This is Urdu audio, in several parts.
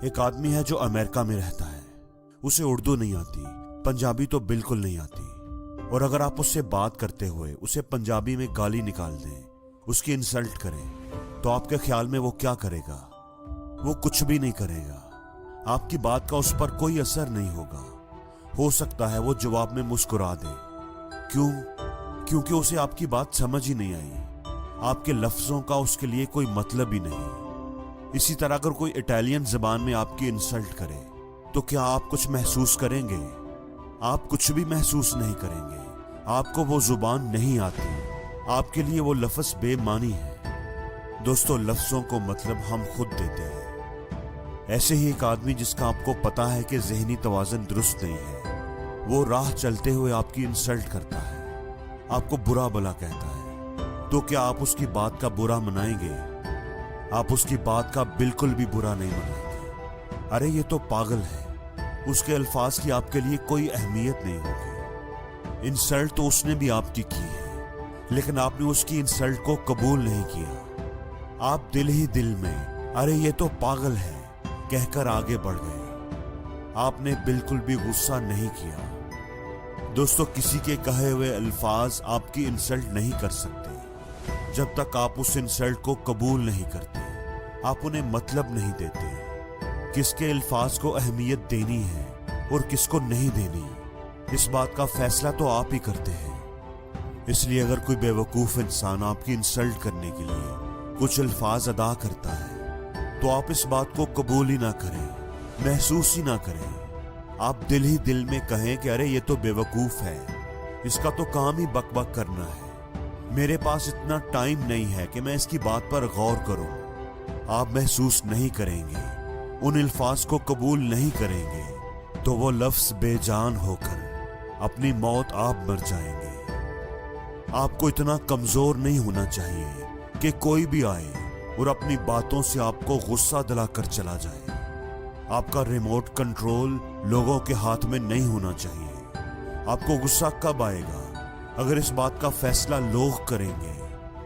ایک آدمی ہے جو امریکہ میں رہتا ہے. اسے اردو نہیں آتی, پنجابی تو بالکل نہیں آتی, اور اگر آپ اس سے بات کرتے ہوئے اسے پنجابی میں گالی نکال دیں, اس کی انسلٹ کریں, تو آپ کے خیال میں وہ کیا کرے گا؟ وہ کچھ بھی نہیں کرے گا. آپ کی بات کا اس پر کوئی اثر نہیں ہوگا. ہو سکتا ہے وہ جواب میں مسکرا دے. کیوں؟ کیونکہ اسے آپ کی بات سمجھ ہی نہیں آئی. آپ کے لفظوں کا اس کے لیے کوئی مطلب ہی نہیں. اسی طرح اگر کوئی اٹالین زبان میں آپ کی انسلٹ کرے تو کیا آپ کچھ محسوس کریں گے؟ آپ کچھ بھی محسوس نہیں کریں گے. آپ کو وہ زبان نہیں آتی. آپ کے لیے وہ لفظ بے معنی ہے. دوستو, لفظوں کو مطلب ہم خود دیتے ہیں. ایسے ہی ایک آدمی جس کا آپ کو پتا ہے کہ ذہنی توازن درست نہیں ہے, وہ راہ چلتے ہوئے آپ کی انسلٹ کرتا ہے, آپ کو برا بلا کہتا ہے, تو کیا آپ اس کی بات کا برا منائیں گے؟ آپ اس کی بات کا بالکل بھی برا نہیں منائیں گے. ارے یہ تو پاگل ہے, اس کے الفاظ کی آپ کے لیے کوئی اہمیت نہیں ہوگی. انسلٹ تو اس نے بھی آپ کی ہے, لیکن آپ نے اس کی انسلٹ کو قبول نہیں کیا. آپ دل ہی دل میں ارے یہ تو پاگل ہے کہہ کر آگے بڑھ گئے. آپ نے بالکل بھی غصہ نہیں کیا. دوستو, کسی کے کہے ہوئے الفاظ آپ کی انسلٹ نہیں کر سکتے جب تک آپ اس انسلٹ کو قبول نہیں کرتے. آپ انہیں مطلب نہیں دیتے. کس کے الفاظ کو اہمیت دینی ہے اور کس کو نہیں دینی, اس بات کا فیصلہ تو آپ ہی کرتے ہیں. اس لیے اگر کوئی بیوقوف انسان آپ کی انسلٹ کرنے کے لیے کچھ الفاظ ادا کرتا ہے تو آپ اس بات کو قبول ہی نہ کریں, محسوس ہی نہ کریں. آپ دل ہی دل میں کہیں کہ ارے یہ تو بیوقوف ہے, اس کا تو کام ہی بک بک کرنا ہے, میرے پاس اتنا ٹائم نہیں ہے کہ میں اس کی بات پر غور کروں. آپ محسوس نہیں کریں گے, ان الفاظ کو قبول نہیں کریں گے, تو وہ لفظ بے جان ہو کر اپنی موت آپ مر جائیں گے. آپ کو اتنا کمزور نہیں ہونا چاہیے کہ کوئی بھی آئے اور اپنی باتوں سے آپ کو غصہ دلا کر چلا جائے. آپ کا ریموٹ کنٹرول لوگوں کے ہاتھ میں نہیں ہونا چاہیے. آپ کو غصہ کب آئے گا؟ اگر اس بات کا فیصلہ لوگ کریں گے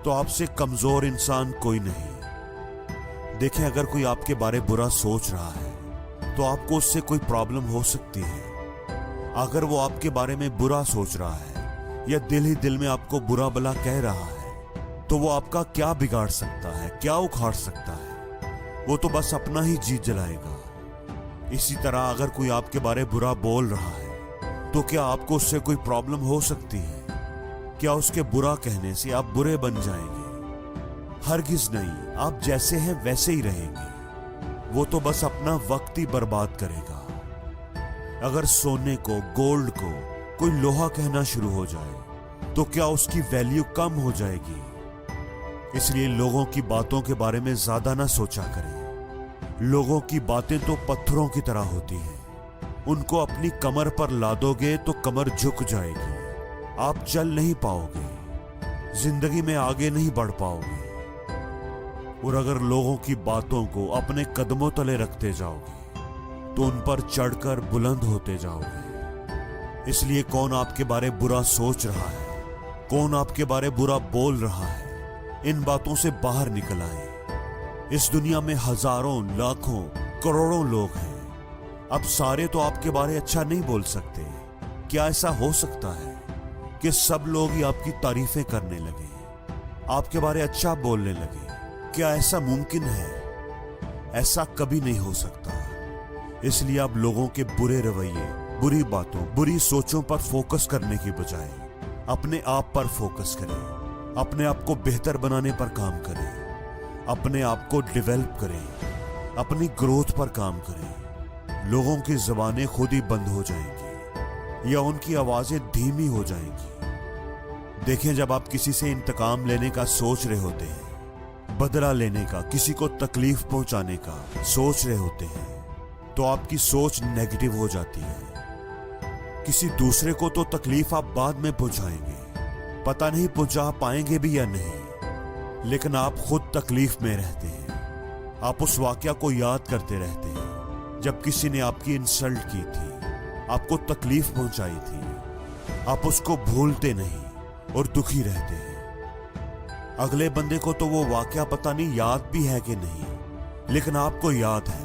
تو آپ سے کمزور انسان کوئی نہیں. دیکھیں, اگر کوئی آپ کے بارے برا سوچ رہا ہے تو آپ کو اس سے کوئی پرابلم ہو سکتی ہے. اگر وہ آپ کے بارے میں برا سوچ رہا ہے یا دل ہی دل میں آپ کو برا بلا کہہ رہا ہے تو وہ آپ کا کیا بگاڑ سکتا ہے, کیا اکھاڑ سکتا ہے؟ وہ تو بس اپنا ہی جی جلائے گا. اسی طرح اگر کوئی آپ کے بارے برا بول رہا ہے تو کیا آپ کو اس سے کوئی پرابلم ہو سکتی ہے؟ کیا اس کے برا کہنے سے آپ برے بن جائیں گے؟ ہرگز نہیں. آپ جیسے ہیں ویسے ہی رہیں گے. وہ تو بس اپنا وقت ہی برباد کرے گا. اگر سونے کو, گولڈ کو کوئی لوہا کہنا شروع ہو جائے تو کیا اس کی ویلیو کم ہو جائے گی؟ اس لیے لوگوں کی باتوں کے بارے میں زیادہ نہ سوچا کریں. لوگوں کی باتیں تو پتھروں کی طرح ہوتی ہیں, ان کو اپنی کمر پر لادو گے تو کمر جھک جائے گی. آپ چل نہیں پاؤ گے, زندگی میں آگے نہیں بڑھ پاؤ گے. اور اگر لوگوں کی باتوں کو اپنے قدموں تلے رکھتے جاؤ گے تو ان پر چڑھ کر بلند ہوتے جاؤ گے. اس لیے کون آپ کے بارے برا سوچ رہا ہے, کون آپ کے بارے برا بول رہا ہے, ان باتوں سے باہر نکل آئیں. اس دنیا میں ہزاروں, لاکھوں, کروڑوں لوگ ہیں. اب سارے تو آپ کے بارے اچھا نہیں بول سکتے. کیا ایسا ہو سکتا ہے کہ سب لوگ ہی آپ کی تعریفیں کرنے لگے, آپ کے بارے اچھا بولنے لگے؟ کیا ایسا ممکن ہے؟ ایسا کبھی نہیں ہو سکتا. اس لیے آپ لوگوں کے برے رویے, بری باتوں, بری سوچوں پر فوکس کرنے کی بجائے اپنے آپ پر فوکس کریں. اپنے آپ کو بہتر بنانے پر کام کریں, اپنے آپ کو ڈیولپ کریں, اپنی گروتھ پر کام کریں. لوگوں کی زبانیں خود ہی بند ہو جائیں گی یا ان کی آوازیں دھیمی ہو جائیں گی. دیکھیں, جب آپ کسی سے انتقام لینے کا سوچ رہے ہوتے ہیں, بدلہ لینے کا, کسی کو تکلیف پہنچانے کا سوچ رہے ہوتے ہیں, تو آپ کی سوچ نیگیٹو ہو جاتی ہے. کسی دوسرے کو تو تکلیف آپ بعد میں پہنچائیں گے, پتہ نہیں پہنچا پائیں گے بھی یا نہیں, لیکن آپ خود تکلیف میں رہتے ہیں. آپ اس واقعہ کو یاد کرتے رہتے ہیں جب کسی نے آپ کی انسلٹ کی تھی, آپ کو تکلیف پہنچائی تھی. آپ اس کو بھولتے نہیں اور دکھی رہتے ہیں. اگلے بندے کو تو وہ واقعہ پتہ نہیں یاد بھی ہے کہ نہیں, لیکن آپ کو یاد ہے.